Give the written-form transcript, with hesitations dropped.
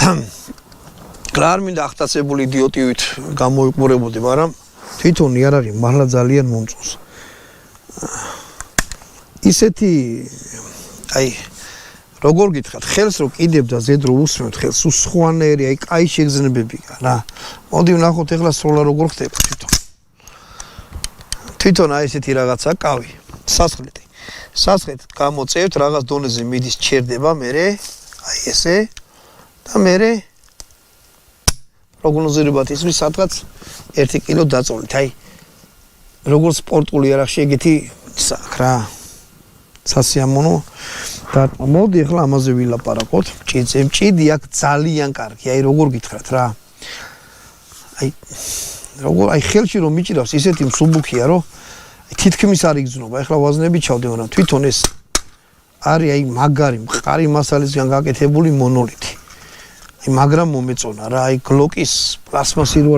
რა არ მინდა ახტაცებული იდიოტივით გამოიყურებოდი, მაგრამ თვითონი არ არის, მართლა ძალიან მომწონს. ისეთი აი როგორ გითხრათ, ხელს რო კიდებ და ზედ რო უსმევთ ხელს, უსხვანერი, აი კაი შეგრძნებები რა. მოდი ვნახოთ ეხლა სროლა როგორ ხდება თვითონ. თვითონ აი ესეთი რაღაცა კავი, სასხლეთი. სასხლეთ გამოწევთ, რაღაც დონეზე მიდის ჩერდება, მერე აი ესე და მერე პროგნოზირებად ისმის სადღაც 1 კილო დაწოლით. აი როგორ სპორტული არახში ეგეთი საკ რა. სასიამოვნო და მოდი ახლა ამაზე ვილაპარაკოთ. ჭიდი აქ ძალიან კარგი, აი როგორ გითხრათ რა. აი როგორ აი ხელში რომ მიჭირავს ისეთი მსუბუქია რომ თითქმის არ იგზნობა. ახლა ვაზნები ჩავდი, მაგრამ თვითონ ეს არის აი მაგარი მყარი მასალისგან გაკეთებული მონოლითი. აი მაგრამ მომეწონა რა, აი გლოკის პლასმასი რო